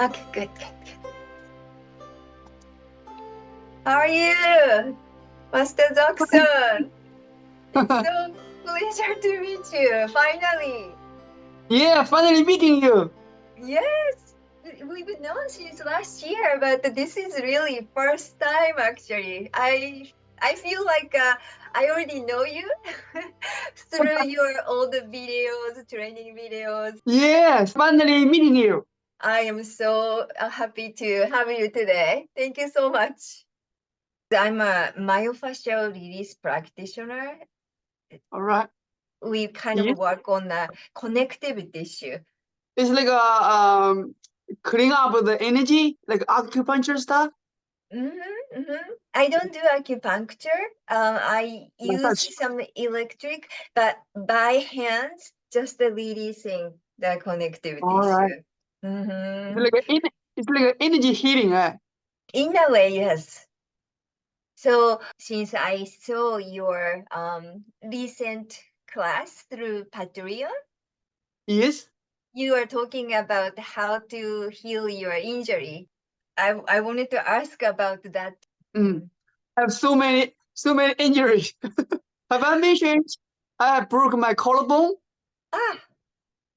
Okay, good, good, good. How are you, Master Zak Song? It's so pleasure to meet you, finally. Yeah, finally meeting you. Yes, we've known since last year, but this is really first time actually. I feel like I already know you through your old videos, training videos. Yes, finally meeting you. I am so happy to have you today. Thank you so much. I'm a myofascial release practitioner. All right. We kind of Yes, work on the connective tissue. it's like cleaning up the energy, like acupuncture stuff. I don't do acupuncture. I use Massage. some electric, but by hands, just releasing the connective All right. tissue. It's Mhm. like it's like energy healing, right? In a way, yes. So since I saw your recent class through Patreon, Yes. you are talking about how to heal your injury. I wanted to ask about that. Mm. I have so many injuries. Have I mentioned I have broke my collarbone? Ah,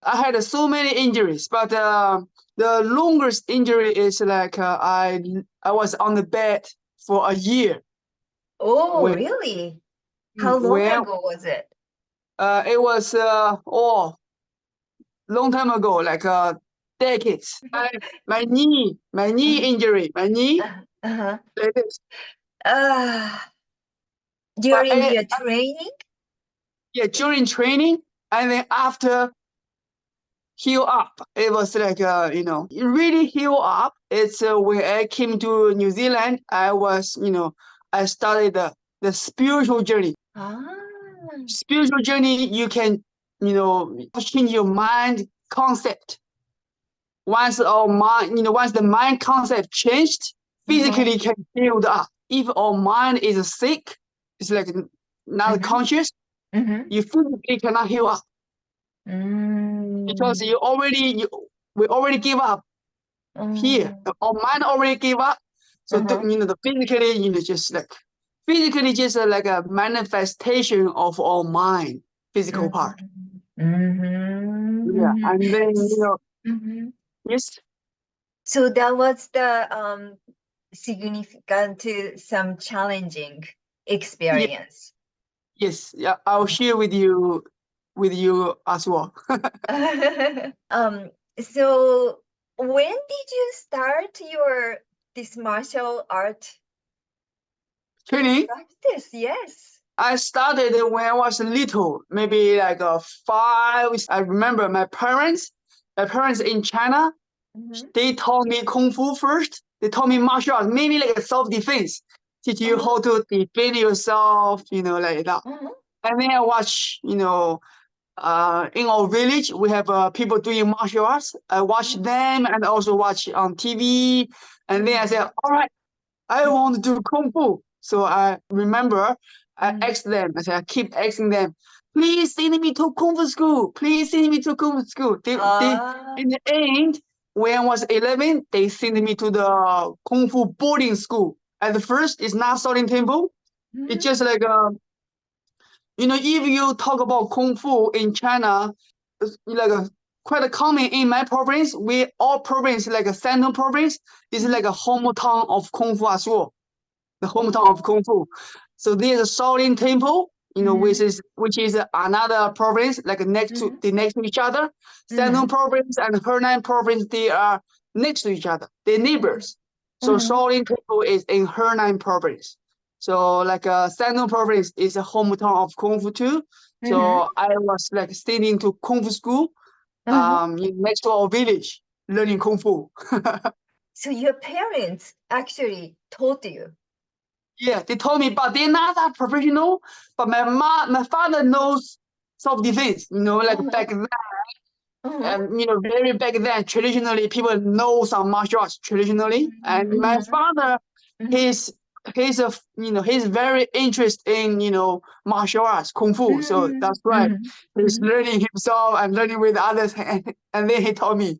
I had so many injuries, but the longest injury is like I was on the bed for a year oh, when really? How long when ago was it? it was long time ago, like decades. My knee injury, my knee Uh-huh. like this. Ah, But during your training? yeah, during training and then after heal up, it was like it really heal up. It's when I came to New Zealand, I started the spiritual journey. Ah, Spiritual journey, you can change your mind concept. Once the mind concept changed, uh-huh, physically can build up. If our mind is sick, it's like not mm-hmm, conscious, mm-hmm, you physically cannot heal up because mm, we already give up here. mm, Our mind already gave up. So uh-huh, the physically, just like physically just like a manifestation of our mind, physical part. mm-hmm, mm-hmm, Yeah. mm-hmm. And then, Mm-hmm. yes, So that was the significant to some challenging yes, experience. yes. Yeah, I'll share with you as well. um, so when did you start your this martial art Training. practice? Yes. I started when I was little, maybe like 5. I remember my parents in China, Mm-hmm. they taught me kung fu first. They taught me martial arts, mainly like a self-defense, teach you Uh-huh. how to defend yourself, like that. Uh-huh. And then I watch, in our village, we have people doing martial arts. I watch Uh-huh. them and also watch on TV. And then I Mm-hmm. said, all right, I want to do kung fu. So I remember I Mm-hmm. asked them, I keep asking them, please send me to kung fu school. Please send me to kung fu school. Ah. In the end, when I was 11, they sent me to the kung fu boarding school. At the first, it's not Shaolin Temple. It's Mm-hmm. just like, if you talk about kung fu in China, it's like quite a common in my province. We all province, like a Shandong province, is Mm-hmm. like a hometown of kung fu as well, the hometown of Oh. Kung Fu. So there's a Shaolin Temple, Mm-hmm. which is another province, like Mm-hmm. next to each other. Mm-hmm. Shandong province and Henan province, they are next to each other. They're neighbors. So Mm-hmm. Shaolin Temple is in Henan province. So like Shandong province is a hometown of Kung Fu too. Mm-hmm. So I was like studying to Kung Fu school, Uh-huh. next to our village, learning Kung Fu. So your parents actually taught you. Yeah, they told me, but they're not that professional. But my father knows self-defense. Like Uh-huh. back then, Uh-huh. very back then, traditionally people know some martial arts traditionally. And my Mm-hmm. father, Mm-hmm. he's a he's very interested in martial arts, kung fu. So Mm-hmm. that's why Mm-hmm. he's Mm-hmm. learning himself and learning with others, and then he taught me.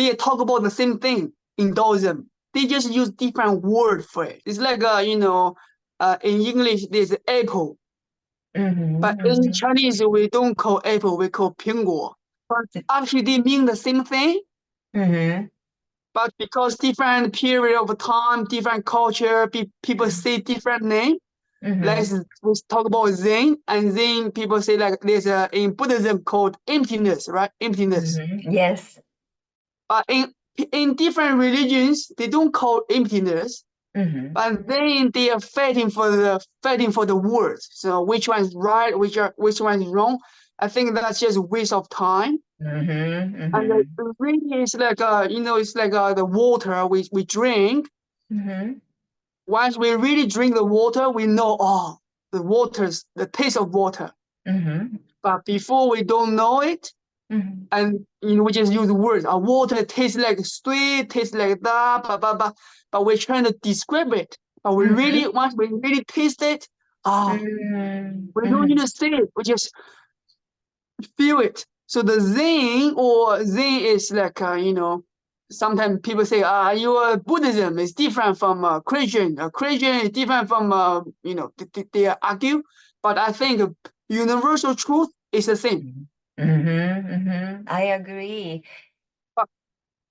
they talk about the same thing in Taoism. They just use different word for it. It's like in English there's apple, but in Chinese we don't call apple, we call 苹果. But actually they mean the same thing. But because different period of time, different culture, people say different name. Let's talk about Zen, and Zen people say like there's in Buddhism called emptiness, right? Emptiness. Yes. But in different religions, they don't call emptiness, but then they are fighting for the words. So which one is right, which one is wrong? I think that's just a waste of time. And really, it's like it's like the water we drink. Once we really drink the water, we know the taste of water. But before we don't know it, and we just use words. Our water tastes like sweet, tastes like that, but we're trying to describe it. But once we really taste it, we don't need to say it. We just feel it. So the Zen is like sometimes people say your Buddhism is different from Christian. Christian is different from they argue, but I think universal truth is the same. I agree.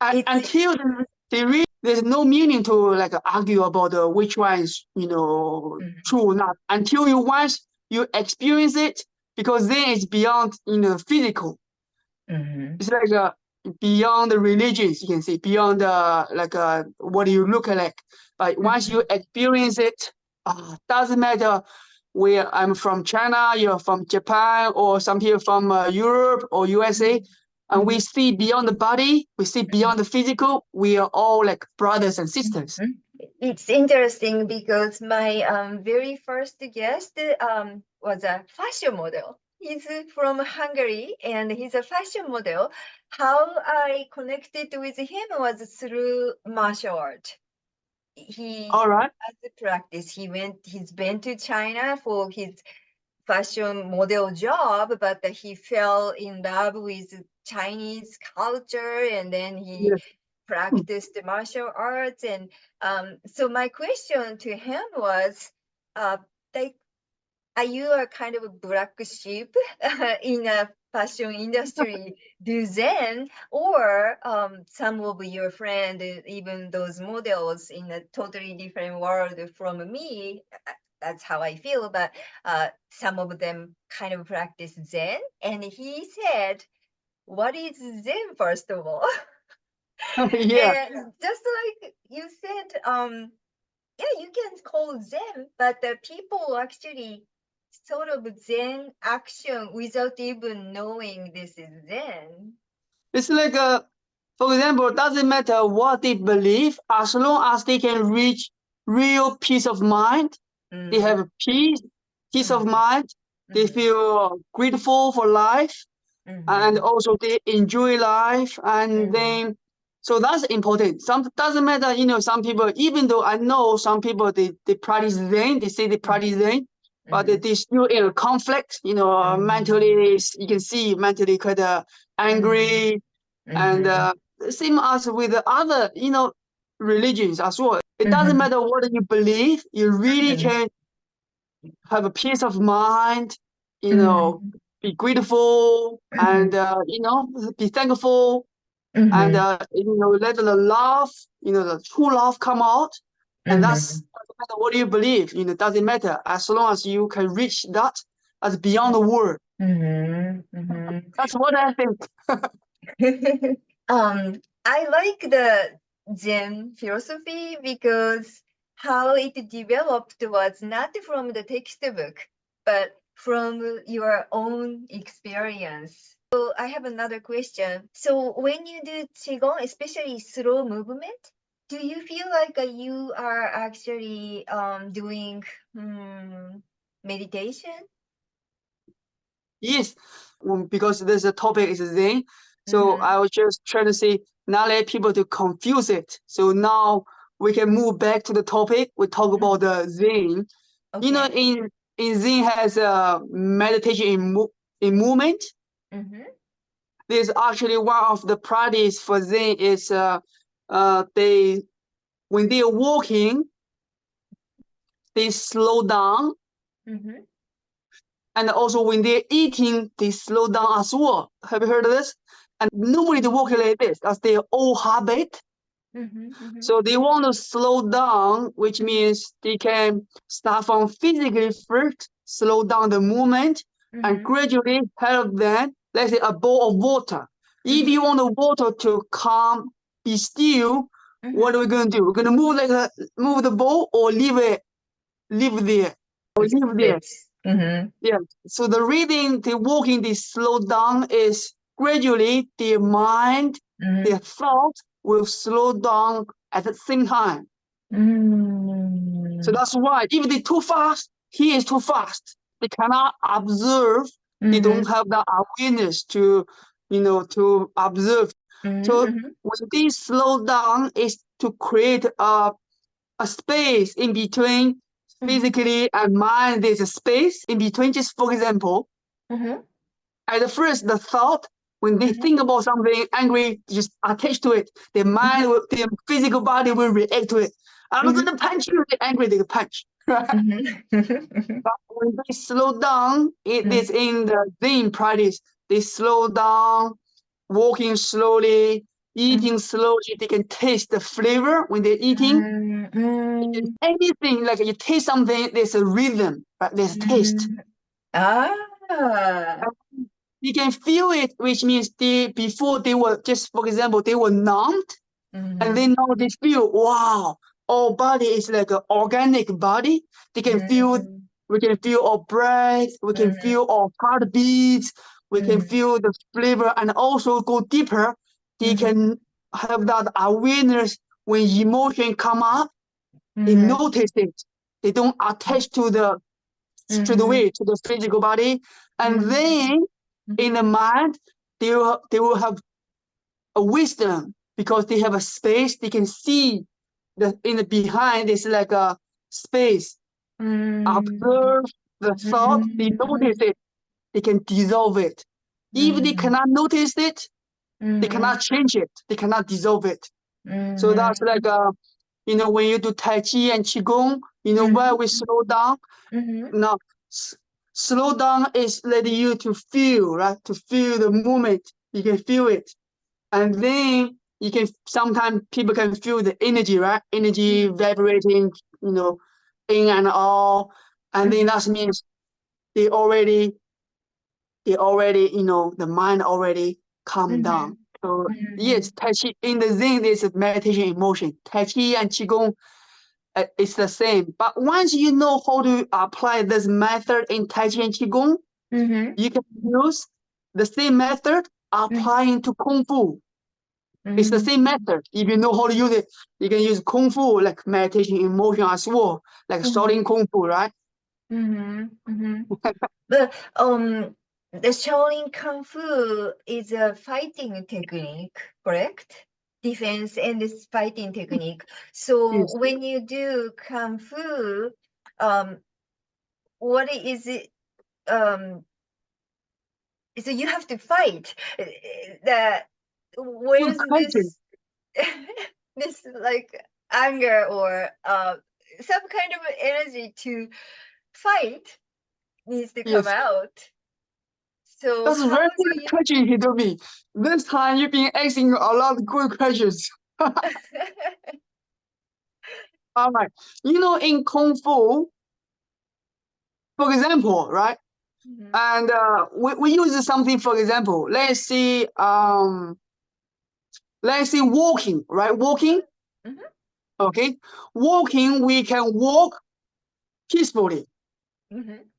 Until there's no meaning to like argue about which one is true or not. Until once you experience it, because then it's beyond physical. It's like beyond the religions, you can say, beyond what you look like. But once you experience it, doesn't matter where I'm from China, you're from Japan, or some people from Europe or USA. And we see beyond the body, we see beyond the physical, we are all like brothers and sisters. It's interesting because my very first guest was a fashion model. He's from Hungary and he's a fashion model. How I connected with him was through martial art. He All right. has the practice. He's been to China for his fashion model job, but he fell in love with Chinese culture and then he practiced the martial arts. And so my question to him was, like, are you a kind of a black sheep in a fashion industry, do Zen, or some of your friends, even those models in a totally different world from me, that's how I feel, but some of them kind of practice Zen. And he said, what is Zen, first of all? Yeah. And just like you said, yeah, you can call Zen, but the people actually sort of Zen action without even knowing this is Zen. It's like for example, doesn't matter what they believe, as long as they can reach real peace of mind, they have peace of mind, they feel grateful for life, and also they enjoy life, and then so that's important. Some doesn't matter, some people, even though I know some people they practice Zen, they say they practice Zen, but they still in a conflict, mentally, you can see mentally quite angry, and same as with the other, religions as well. It doesn't matter what you believe, you really can have a peace of mind, be grateful, and be thankful, and let the love, the true love come out. And that's doesn't matter what you believe, doesn't matter as long as you can reach that as beyond the word. That's what I think. I like the Zen philosophy because how it developed was not from the textbook, but from your own experience. So I have another question. So when you do qigong, especially slow movement, do you feel like you are actually doing meditation? Yes, because this topic is Zen, so I was just trying to say not let people to confuse it. So now we can move back to the topic. We talk about the Zen. Okay. In Zen has a meditation in movement. This actually one of the practice for Zen is they when they're walking, they slow down, Mm-hmm. and also when they're eating, they slow down as well. Have you heard of this? And normally they walk like this, that's their old habit. Mm-hmm. Mm-hmm. So they want to slow down, which Mm-hmm. means they can start from physically first, slow down the movement, and Mm-hmm. gradually help them, let's say a bowl of water. If Mm-hmm. you want the water to calm, be still, what are we going to do? We're going to move move the bowl or leave there, or leave there. Space. Mm-hmm. Yeah. So the reading, the walking, the slow down is gradually their mind, Mm-hmm. their thought will slow down at the same time. So Mm-hmm. that's why if they too fast, he is too fast. They cannot observe. They Mm-hmm. don't have the awareness to, to observe. So Mm-hmm. when they slow down, is to create a space in between Mm-hmm. physically and mind. There's a space in between. Just for example, Mm-hmm. at first the thought when they Mm-hmm. think about something angry, just attach to it. Their mind, their physical body will react to it. I'm Mm-hmm. gonna punch you. They're angry. They punch. Mm-hmm. But when they slow down, it is in the Zen practice. They slow down, walking slowly, eating slowly. They can taste the flavor when they're eating. Mm-hmm. Anything like you taste something, there's a rhythm, right? There's taste. Mm-hmm. Ah. You can feel it, which means before they were just, for example, they were numbed, and Mm-hmm. then now they feel, wow, our body is like an organic body. They can feel, Mm-hmm. we can feel our breath, we can feel our heartbeats, we can Mm-hmm. feel the flavor, and also go deeper. They Mm-hmm. can have that awareness when emotion come up. They Mm-hmm. notice it. They don't attach to the straight Mm-hmm. away to the physical body, and Mm-hmm. then in the mind they will have a wisdom because they have a space. They can see the in the behind is like a space. Mm-hmm. Observe the thought. They Mm-hmm. notice it. They can dissolve it. If they Mm-hmm. cannot notice it, they Mm-hmm. cannot change it. They cannot dissolve it. So that's Mm-hmm. like when you do Tai Chi and Qigong, where we slow down. Mm-hmm. Now, slow down is letting you to feel, right? To feel the movement. You can feel it. And then you can sometimes people can feel the energy, right? Energy vibrating, you know, in and out. And then Mm-hmm. that means they already, the mind already calm Mm-hmm. down. So Mm-hmm. yes, Tai Chi in the Zen there's a meditation in motion. Tai Chi and Qigong it's the same. But once you know how to apply this method in Tai Chi and Qigong, Mm-hmm. you can use the same method applying to Kung Fu. It's the Mm-hmm. same method. If you know how to use it, you can use Kung Fu like meditation in motion as well, like Mm-hmm. Shaolin Kung Fu, right? Mm-hmm. Mm-hmm. But the Shaolin Kung Fu is a fighting technique, correct? Defense and this fighting technique. So Yes. when you do Kung Fu, um, what is it? Um, so you have to fight. That Good where's question. this this like anger or some kind of energy to fight needs to come Yes. out. So That's a how very do good you question, Hitomi. This time you've been asking a lot of good questions. All right. In Kung Fu, for example, right? Mhm, And we use something, for example, let's say walking, right? Walking, mhm, okay? Walking, we can walk peacefully. mhm,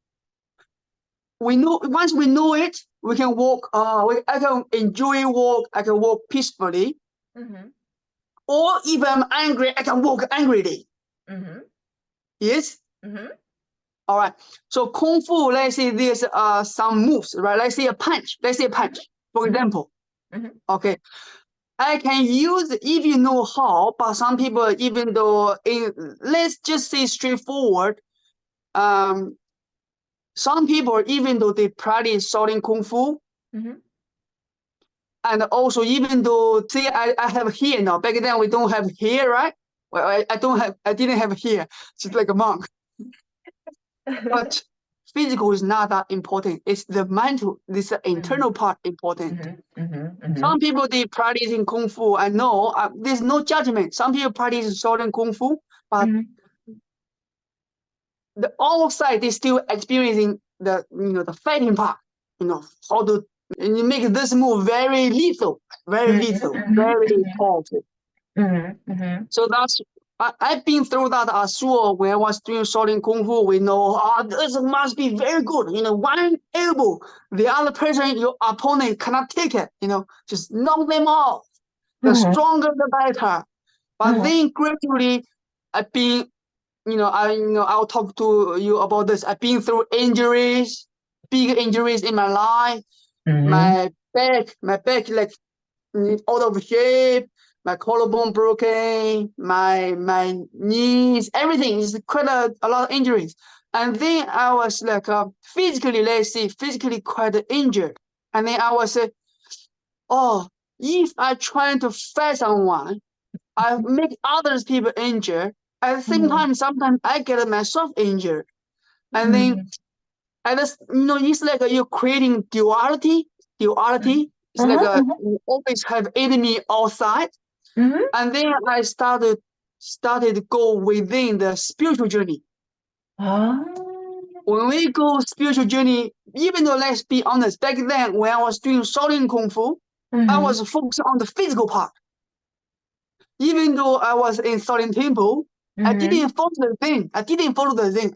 We know once we know it, we can walk. I can enjoy walk. I can walk peacefully, mhm, or if I'm angry, I can walk angrily. mhm, Yes. mhm, All right. So kung fu, let's say there's some moves, right? Let's say a punch. Let's say a mhm, punch, for mhm, example. mhm, Okay. I can use if you know how, but some people, even though let's just say straightforward, um, some people, even though they practice Shaolin Kung Fu, mhm, And also, even though, see, I have hair now. Back then, we don't have hair, right? Well, I didn't have hair, just like a monk. But physical is not that important. It's the mental, this internal part important. Some people, they practice in Kung Fu. I know there's no judgment. Some people practice Shaolin Kung Fu, but the outside, they still experiencing the, the fighting part, how to, and you make this move very lethal, very powerful. So that's, I've been through that as well. When I was doing Shaolin Kung Fu, we know, this must be very good. One elbow, the other person, your opponent cannot take it, just knock them off. The stronger, the better. But then gradually, I've been, I'll talk to you about this. I've been through injuries, big injuries in my life. My back, like out of shape, my collarbone broken, my knees, everything is quite a lot of injuries. And then I was like physically, let's say, physically quite injured. And then I was if I try to fight someone, I make others people injured. At the same time, sometimes I get myself injured. And then it's like you're creating duality. It's like you always have enemy outside. And then I started to go within the spiritual journey. When we go spiritual journey, even though, let's be honest, back then when I was doing Shaolin Kung Fu, I was focused on the physical part. Even though I was in Shaolin Temple, I didn't follow the thing.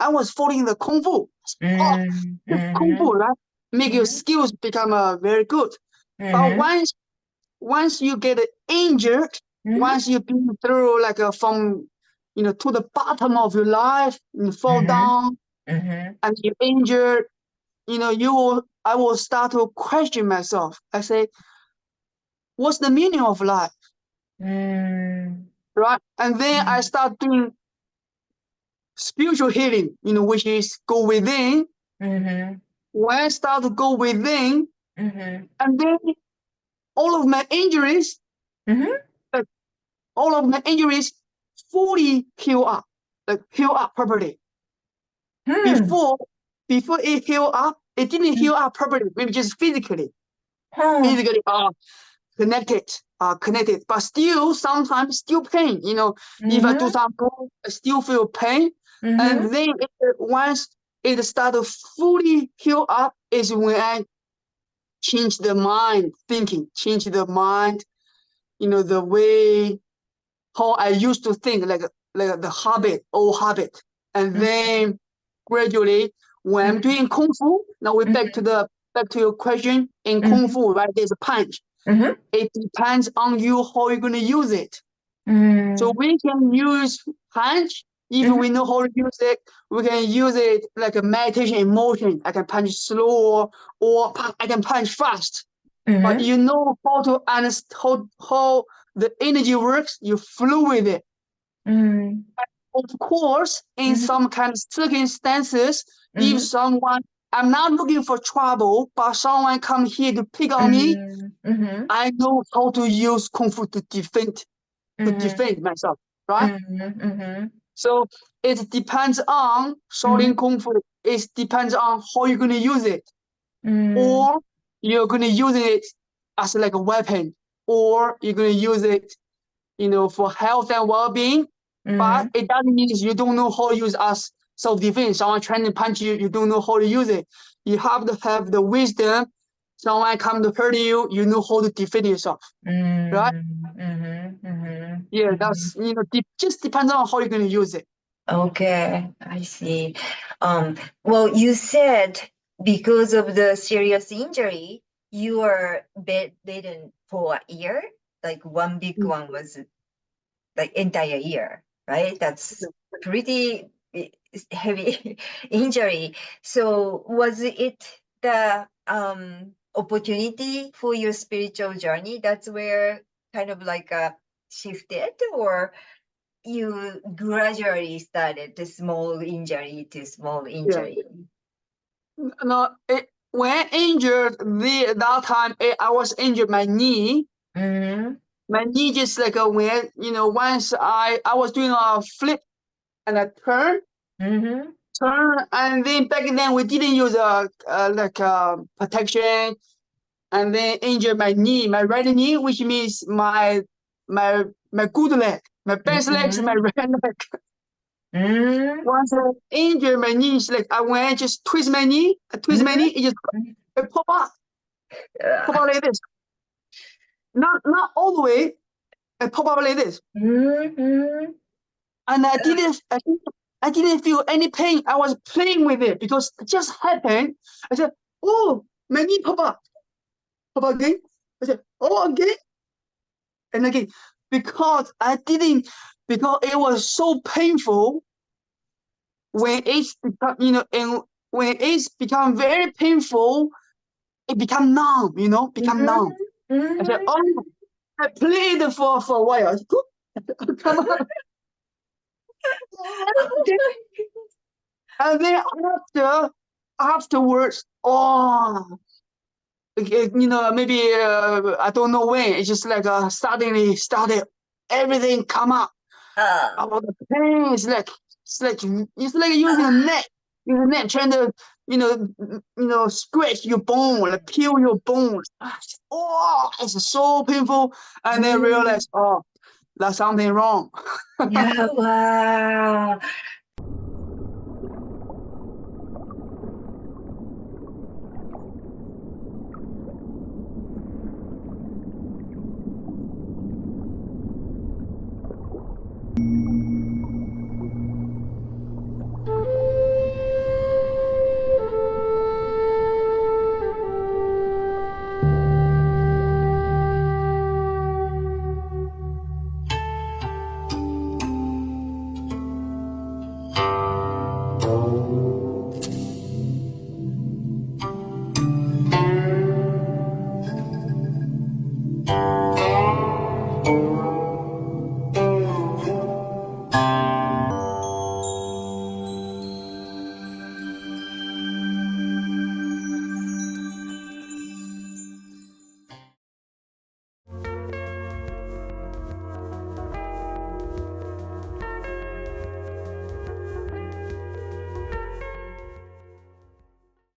I was following the Kung Fu. Kung Fu, right? Make your skills become very good. But once you get injured, once you've been through like from to the bottom of your life, you fall down, and you're injured, I will start to question myself. I say, what's the meaning of life? Right? And then I start doing spiritual healing, which is go within. When I start to go within, and then all of my injuries, fully heal up, properly. Before it heal up, it didn't heal up properly, maybe just physically. Physically connected, but still sometimes still pain. If I do something, I still feel pain. And then once it started to fully heal up is when I change the mind thinking, change the mind, the way how I used to think, like the old habit. And then gradually, when I'm doing Kung Fu, now we're back to your question. In Kung Fu, right, there's a punch. It depends on you how you're going to use it. So we can use punch. If we know how to use it, we can use it like a meditation in motion. I can punch slow or I can punch fast. But you know how to understand how the energy works, you flow with it. Of course, in some kind of circumstances, if someone, I'm not looking for trouble, but someone come here to pick on me, I know how to use Kung Fu to defend myself, right? So it depends on Shaolin Kung Fu. It depends on how you're going to use it. Or you're going to use it as like a weapon, or you're going to use it, for health and well-being. But it doesn't mean you don't know how to use as self-defense. Someone trying to punch you, you don't know how to use it. You have to have the wisdom. Someone come to hurt you, you know how to defend yourself, right? Yeah, that's just depends on how you're going to use it. Okay, I see. Well, you said because of the serious injury, you were bedridden for a year. Like one big one was like entire year, right? That's pretty heavy injury. So was it the opportunity for your spiritual journey? That's where kind of like shifted, or you gradually started the small injury to small injury? No, when I injured that time, I was injured my knee. Mm-hmm. My knee just like when once I was doing a flip and a Mm-hmm. turn, and then back then we didn't use protection, and then injured my knee, my right knee, which means my good leg, my best leg is my Mm-hmm. right leg. Mm-hmm. Once I injured my knee, it's like when I just twist my knee, it just it pop out like this. Not all the way, it pop out like this. Mm-hmm. And I didn't feel any pain. I was playing with it because it just happened. I said, "Oh, my knee pop up again." I said, "Oh, again and again," because I didn't because it was so painful when it's become and when it's become very painful, it become numb. Become Mm-hmm. numb. I said, Mm-hmm. "Oh." I played for a while. I said, come on. Oh Okay. my goodness. And then afterwards, oh, maybe I don't know when. It's just like suddenly started everything come up Uh, about the pain. It's like using a net, trying to scratch your bone, like peel your bones. Oh, it's so painful. And then mm. realize, oh, there's something wrong. Yeah, wow.